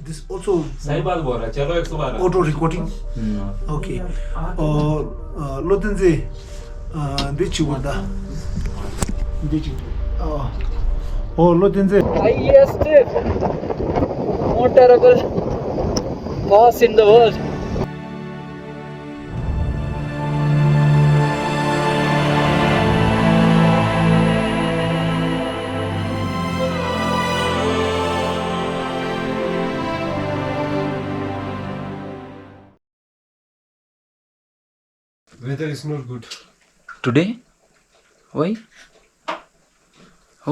this also सही बात बोल रहा है, चलो 112 auto recording. Okay. Lotenze Dichuda. Oh, Lotenze. Highest motorable pass in the world. Weather is not good. Today? Why?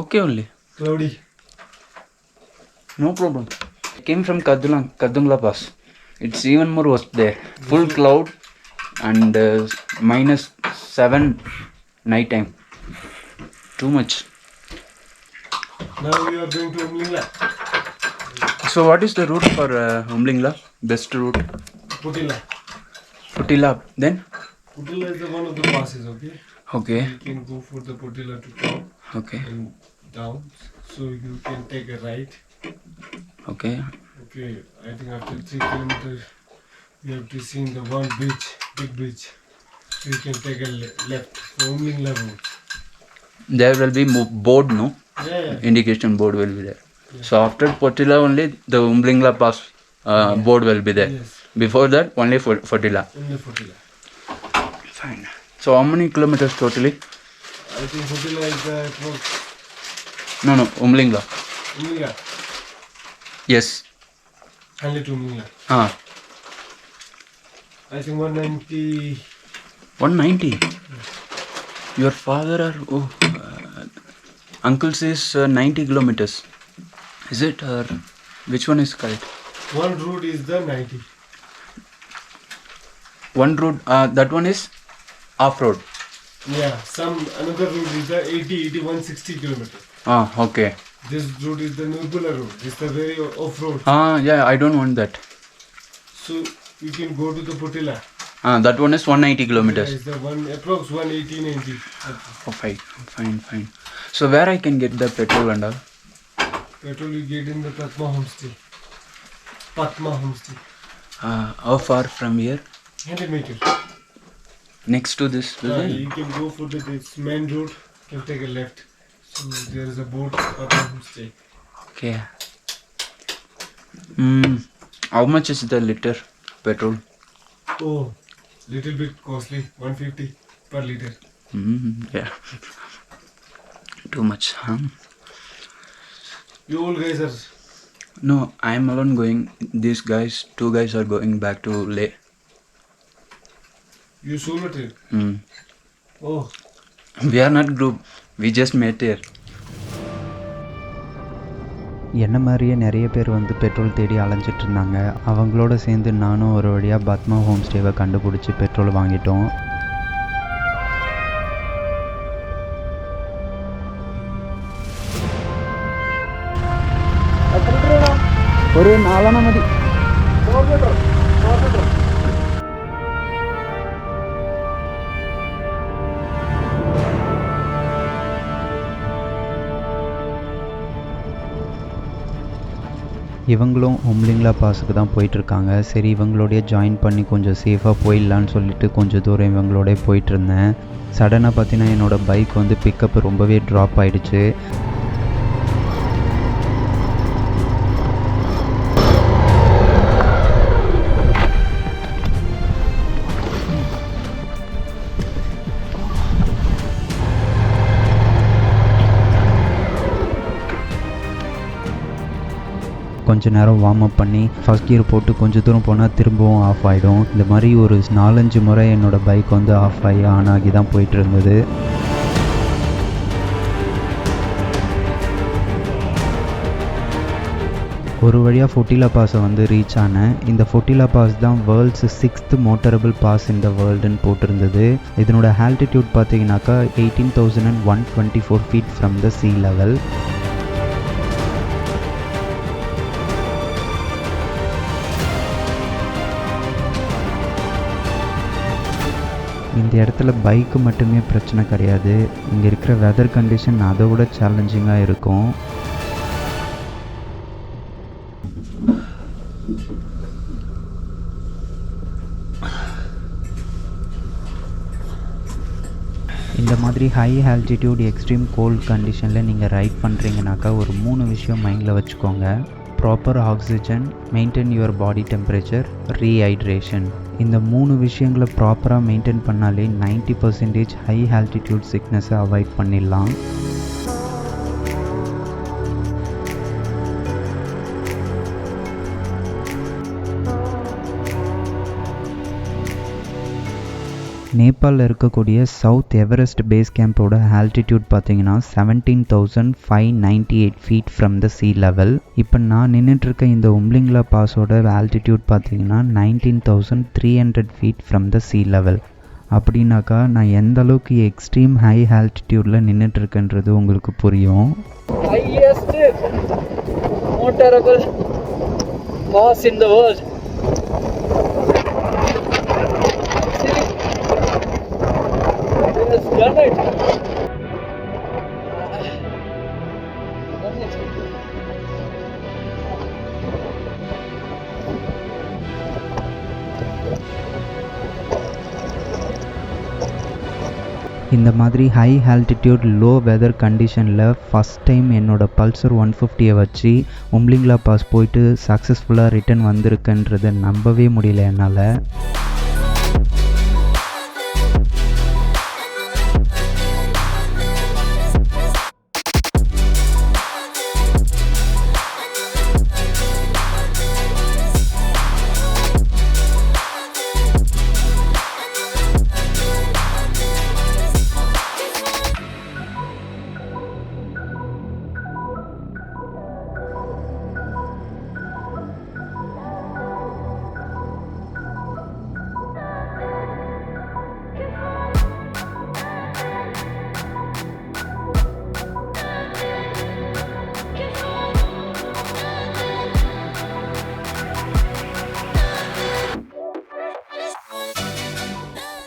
Okay only. Cloudy. No problem. I came from Kadungla Pass. It's even more worse there. Full cloud and -7 night time. Too much. Now we are going to Umlingla. So what is the route for Umlingla? Best route? Putila. Putila. Then? Putila is the one of the passes, okay? Okay. You can go for the Putila to town Okay. and down. So you can take a right. Okay. Okay, I think after 3 kilometers you have to see the one bridge, big bridge. So you can take a left for Umlingla road. There will be board, no? Yeah. Indication board will be there. So after Potila only the Umlingla Pass board will be there. Yes. Before that only Potila. Only Putila. Fine. So how many kilometers totally? I think Putila is the No, Umlingla. Umlingla. Yes. Only to Umlingla. I think 190. 190. Your father or uncle says 90 kilometers. Is it or which one is correct? One route is the 90. One road, that one is off road. Yeah, another route is the 80, 81, 60 kilometers. Okay. This route is the Nurbula route. This is the very off road. Yeah, I don't want that. So you can go to the Putila. That one is 190 kilometers. Yeah, it's the approx 180, 90. Oh, fine. So where I can get the petrol and all? Petrol you get in the Patma homestay. How far from here? 100 meters. Next to this building? You can go for this main road. You can take a left. So there is a boat, Patma homestay. Okay. How much is the liter petrol? Oh, little bit costly. 150 per liter. Yeah. Too much, huh? You all guys are... No, I am alone going. These guys, 2 guys are going back to Leh. You solo trip? Oh. We are not group. We just met here. என்ன மாதிரியே நிறைய பேர் வந்து petrol தேடி அலைஞ்சிட்டு இருந்தாங்க. அவங்களோட சேர்ந்து நானும் ஒரு வழியாக பத்மா ஹோம் ஸ்டேவை கண்டுபிடிச்சி பெட்ரோல் வாங்கிட்டோம். ஒரு 4 மணி. இவங்களும் உம்லிங்லா பாஸுக்கு தான் போயிட்டுருக்காங்க. சரி இவங்களோடைய ஜாயின் பண்ணி கொஞ்சம் சேஃபாக போயிடலான்னு சொல்லிட்டு கொஞ்சம் தூரம் இவங்களோட போயிட்டுருந்தேன். சடனாக பார்த்தீங்கன்னா என்னோடய பைக் வந்து பிக்கப் ரொம்பவே ட்ராப் ஆகிடுச்சு. கொஞ்சம் நேரம் வார்ம் அப் பண்ணி ஃபஸ்ட் கியர் போட்டு கொஞ்சம் தூரம் போனால் திரும்பவும் ஆஃப் ஆகிடும். இந்த மாதிரி ஒரு 4-5 முறை என்னோடய பைக் வந்து ஆஃப் ஆகி ஆன் ஆகி தான் போயிட்டு இருந்தது. ஒரு வழியாக ஃபொட்டிலா பாஸை வந்து ரீச் ஆனேன். இந்த ஃபொட்டிலா பாஸ் தான் world's 6th motorable pass in the வேர்ல்டுன்னு போட்டிருந்தது. இதனோட ஆல்டிடியூட் பார்த்தீங்கன்னாக்கா 18,124 feet from the sea level. இந்த இடத்துல பைக்கு மட்டுமே பிரச்சனை கிடையாது, இங்கே இருக்கிற வெதர் கண்டிஷன் அதை விட சேலஞ்சிங்காக இருக்கும். இந்த மாதிரி ஹை ஆல்டிடியூட் எக்ஸ்ட்ரீம் கோல்ட் கண்டிஷனில் நீங்கள் ரைட் பண்ணுறீங்கனாக்கா ஒரு 3 விஷயம் மைண்டில் வச்சுக்கோங்க. Proper oxygen, maintain your body temperature, rehydration. இந்த 3 விஷயங்களை ப்ராப்பராக மெயின்டைன் பண்ணாலே 90% ஹை ஆல்டிடியூட் சிக்னஸை அவாய்ட் பண்ணிடலாம். நேபாளில் இருக்கக்கூடிய சவுத் எவரெஸ்ட் பேஸ் கேம்போட ஆல்டிடியூட் பார்த்தீங்கன்னா 17,598 feet from the sea level. இப்போ நான் நின்றுட்டுருக்க இந்த உம்லிங்லா பாஸோட ஆல்டிடியூட் பார்த்தீங்கன்னா 19,300 feet from the sea level. அப்படின்னாக்கா நான் எந்த அளவுக்கு எக்ஸ்ட்ரீம் ஹை ஆல்டிடியூடில் நின்றுட்டுருக்கேன்றது உங்களுக்கு புரியும். Highest motorable pass in the world. Has done it. இந்த மாதிரி ஹை ஆல்டிடியூட் லோ வெதர் கண்டிஷனில் ஃபஸ்ட் டைம் என்னோட பல்சர் 150 வச்சு உம்லிங்லா பாஸ் போயிட்டு சக்ஸஸ்ஃபுல்லாக ரிட்டர்ன் வந்திருக்குன்றதை நம்பவே முடியல என்னால்.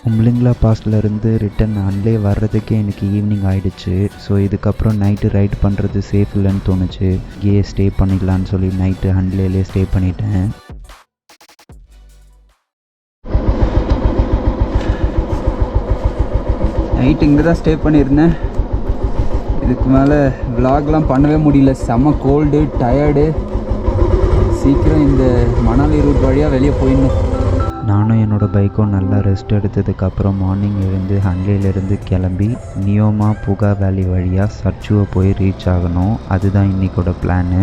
உம்லிங்லா பாஸ்லேருந்து ரிட்டன் அன்லே வர்றதுக்கே எனக்கு ஈவினிங் ஆகிடுச்சு. ஸோ இதுக்கப்புறம் நைட்டு ரைட் பண்ணுறது சேஃப் இல்லைன்னு தோணுச்சு. இங்கேயே ஸ்டே பண்ணிக்கலான்னு சொல்லி நைட்டு அன்லேலே ஸ்டே பண்ணிட்டேன். நைட்டு இங்கே தான் ஸ்டே பண்ணியிருந்தேன். இதுக்கு மேலே விலாக்லாம் பண்ணவே முடியல. செம்ம கோல்டு, டயர்டு. சீக்கிரம் இந்த மணாலி ரூட் வழியாக வெளியே போயிடணும். நானும் என்னோடய பைக்கும் நல்லா ரெஸ்ட் எடுத்ததுக்கப்புறம் மார்னிங் எழுந்து ஹன்லேலேருந்து கிளம்பி நியோமா புகா வேலி வழியாக சர்ச்சுவை போய் ரீச் ஆகணும். அதுதான் இன்றைக்கோட பிளானு.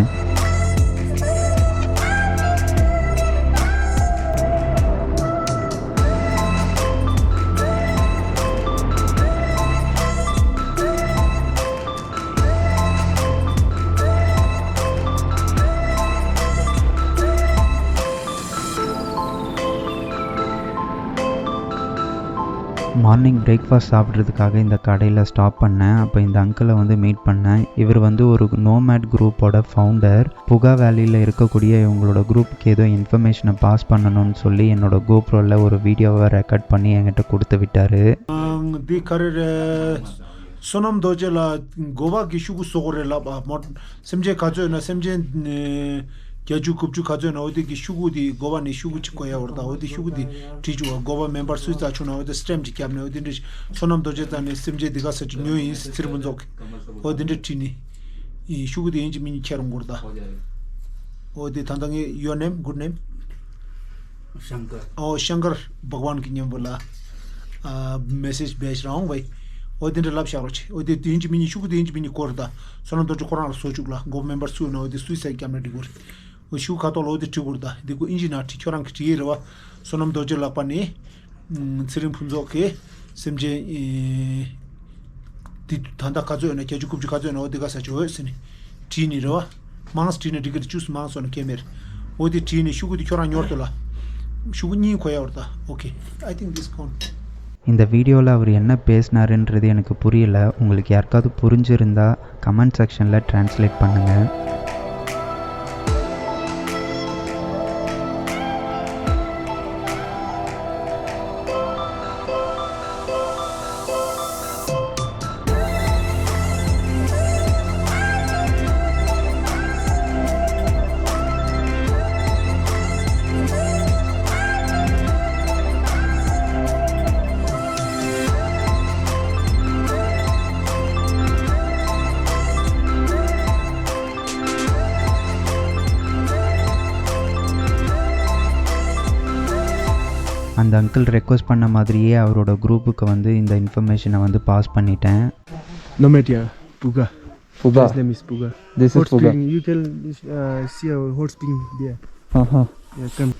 மார்னிங் பிரேக்ஃபாஸ்ட் சாப்பிட்றதுக்காக இந்த கடையில் ஸ்டாப் பண்ணேன். அப்போ இந்த அங்கிளை வந்து மீட் பண்ணேன். இவர் வந்து ஒரு நோமேட் குரூப்போட ஃபவுண்டர். புகா வேலியில் இருக்கக்கூடிய இவங்களோட குரூப்புக்கு ஏதோ இன்ஃபர்மேஷனை பாஸ் பண்ணணும்னு சொல்லி என்னோட கோப்ரோவில் ஒரு வீடியோவை ரெக்கார்ட் பண்ணி என்கிட்ட கொடுத்து விட்டார். सोनम दोजेला गोवा गिशुगु सोगरेला समझे काजो ना समझे क्या कुछ काजो ना ओदे गिशुगु दी गोवा ने शुगु चिकोया वरदा ओदे शुगु दी टीजु गोवा मेंबर सुइता चुना ओदे स्ट्रेम जिक्याम ने ओदे सोनम दोजेता ने समझे दिगा सच न्यू इस तिरबुंजोक ओदे टीनी 이 शुगु दी इंज मिनी केरम वरदा ओदे थांदंगे your name good name Shankar ओ शंकर भगवान की नेम बोला मैसेज भेज रहा हूं भाई ओदे लब शारोच ओदे इंज मिनी शुगु दी इंज मिनी कोरदा सोनम दोजे कोरान सोचुगला गो मेंबर सु ना ओदे सुइसाइड कैमरा दिगोर ओ शु खातो ओदे टिगुरदा दिगो इंज ना टिचोरां खटिरवा सोनम दोजे लापानी सिरिम फुंजो के समझे 디 단다 가져오네 개주급주 가져오네 어디 가서 줘였으니 티니로 망스 티니 디그 주스 망스는 케메르 어디 티니 슈구디 교란 요르돌라 슈구니 கோயவர்தா okay I think this count. இந்த வீடியோவில் அவர் என்ன பேசினாருன்றது எனக்கு புரியல. உங்களுக்கு யாருக்காவது புரிஞ்சிருந்தா கமெண்ட் செக்ஷனில் ட்ரான்ஸ்லேட் பண்ணுங்கள். அந்த அங்கிள் ரெக்வஸ்ட் பண்ண மாதிரியே அவரோட குரூப்புக்கு வந்து இந்த இன்ஃபர்மேஷனை வந்து பாஸ் பண்ணிட்டேன். Nometia, Puga. Puga. His name is Puga. This Hot is Puga. spring. You can see a hot spring there. Yeah, come.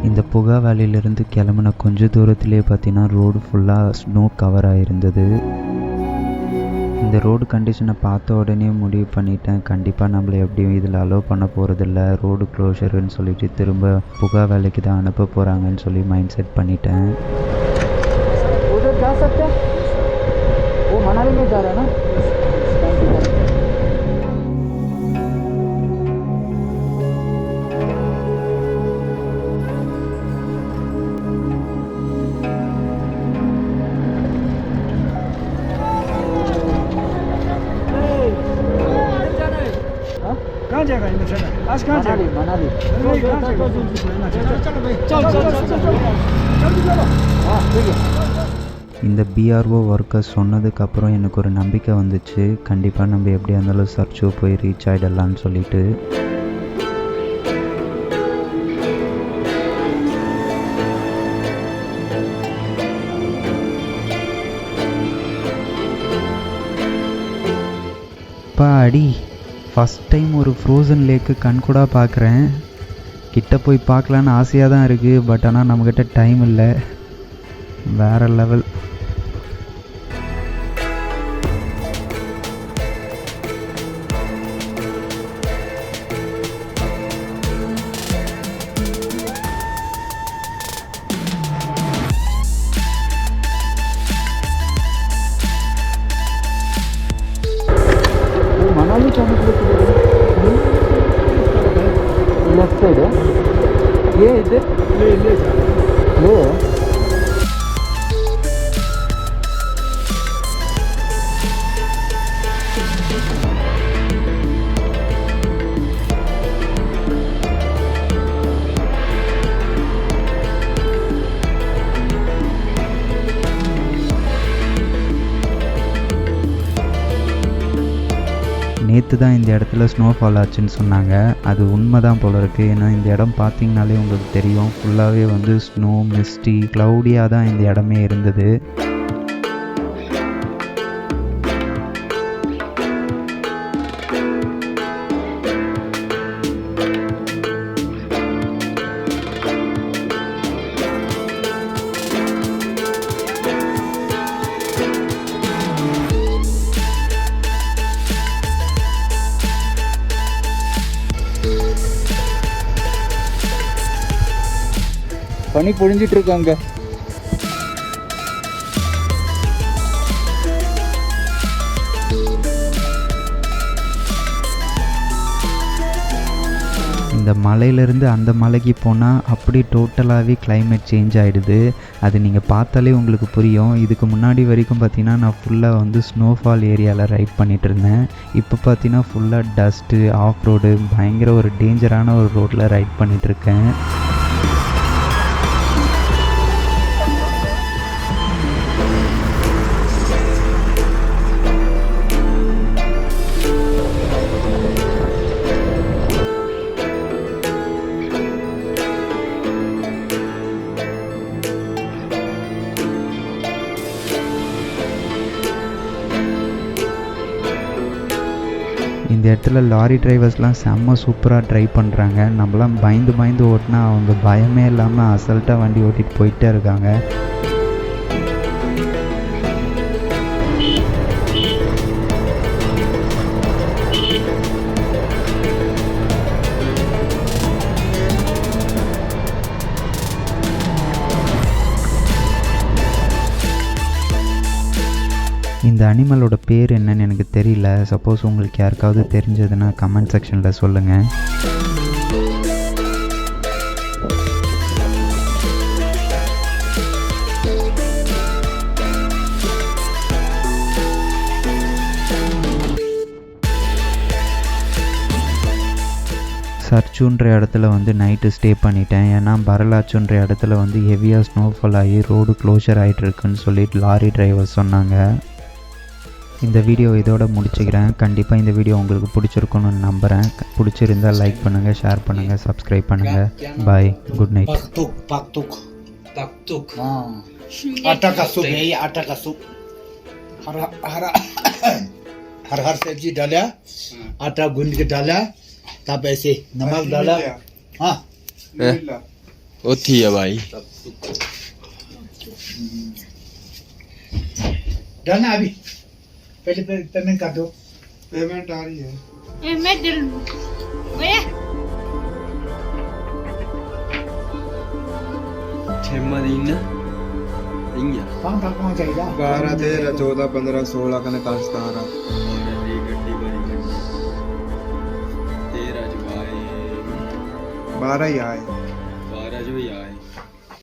இந்த புகா வேலியிலிருந்து கிளம்புன கொஞ்ச தூரத்திலே பார்த்தீங்கன்னா ரோடு ஃபுல்லாக ஸ்னோ கவர் ஆகிருந்தது. இந்த ரோடு கண்டிஷனை பார்த்த உடனே முடிவு பண்ணிட்டேன், கண்டிப்பாக நம்மளை எப்படியும் இதில் அலோவ் பண்ண போகிறதில்ல, ரோடு க்ளோஷருன்னு சொல்லிட்டு திரும்ப புகா வேலைக்கு தான் அனுப்ப போகிறாங்கன்னு சொல்லி மைண்ட் செட் பண்ணிட்டேன். कहाँ जाएगा इन जगह? आज कहाँ जाएगा? मनाली नहीं, कहाँ जाएगा? चल हाँ ठीक है. இந்த பிஆர்ஓ ஒர்க்கர்ஸ் சொன்னதுக்கப்புறம் எனக்கு ஒரு நம்பிக்கை வந்துச்சு, கண்டிப்பாக நம்ம எப்படியா இருந்தாலும் சர்ச்சோ போய் ரீச் ஆகிடலான்னு சொல்லிட்டு. பாடி ஃபஸ்ட் டைம் ஒரு ஃப்ரோசன் லேக்கு கண்கூடாக பார்க்குறேன். கிட்ட போய் பார்க்கலான்னு ஆசையாக தான் இருக்குது, பட் ஆனால் நம்மக்கிட்ட டைம் இல்லை. வேறு லெவல். मनाली जाने के लिए लेफ्ट साइड है ये इधर ले நேற்று தான் இந்த இடத்துல ஸ்னோஃபால் ஆச்சுன்னு சொன்னாங்க. அது உண்மை தான் போல இருக்குது. ஏன்னா இந்த இடம் பார்த்திங்கனாலே உங்களுக்கு தெரியும், ஃபுல்லாகவே வந்து ஸ்னோ மிஸ்டி க்ளவுடியாக தான் இந்த இடமே இருந்தது. பனி பொழிஞ்சிட்டு இருக்காங்க. இந்த மலையிலேருந்து அந்த மலைக்கு போனால் அப்படி டோட்டலாகவே கிளைமேட் சேஞ்ச் ஆகிடுது. அது நீங்கள் பார்த்தாலே உங்களுக்கு புரியும். இதுக்கு முன்னாடி வரைக்கும் பார்த்தீங்கன்னா நான் ஃபுல்லாக வந்து ஸ்னோஃபால் ஏரியாவில் ரைட் பண்ணிகிட்டு இருந்தேன். இப்போ பார்த்தீங்கன்னா ஃபுல்லாக டஸ்ட்டு, ஆஃப் ரோடு, பயங்கர ஒரு டேஞ்சரான ஒரு ரோட்டில் ரைட் பண்ணிகிட்ருக்கேன். இடத்துல லாரி டிரைவர்ஸ்லாம் செம்ம சூப்பராக ட்ரை பண்ணுறாங்க. நம்மளாம் பயந்து பயந்து ஓட்டினா அவங்க பயமே இல்லாமல் அசல்ட்டாக வண்டி ஓட்டிகிட்டு போயிட்டே இருக்காங்க. இந்த அனிமலோட பேர் என்னன்னு எனக்கு தெரியல. சப்போஸ் உங்களுக்கு யாருக்காவது தெரிஞ்சதுன்னா கமெண்ட் செக்ஷனில் சொல்லுங்கள். சர்ச்சுன்ற இடத்துல வந்து நைட்டு ஸ்டே பண்ணிட்டேன். ஏன்னா பரலாச்சுன்ற இடத்துல வந்து ஹெவியாக ஸ்னோஃபால் ஆகி ரோடு க்ளோஷர் ஆகிட்டு இருக்குன்னு சொல்லிட்டு லாரி டிரைவர் சொன்னாங்க. இந்த வீடியோ இதோட முடிச்சுக்கிறேன். கண்டிப்பாக இந்த வீடியோ உங்களுக்கு பிடிச்சிருக்குன்னு நம்புகிறேன். பிடிச்சிருந்தால் லைக் பண்ணுங்கள், ஷேர் பண்ணுங்கள், சப்ஸ்கிரைப் பண்ணுங்கள். பாய், குட் நைட். Paktuk. आटा का सूप है ये, आटा का सूप. हरा हरा हर सब्जी डाला, आटा गूंद के डाला, तब ऐसे नमक डाला. हाँ होती है भाई. डालना अभी. पहले पेमेंट कर दो. पेमेंट आ रही है. मैं दिल भैया कहाँ चाहिए? 12 13 14 15 16 कने 17 12 ही आए.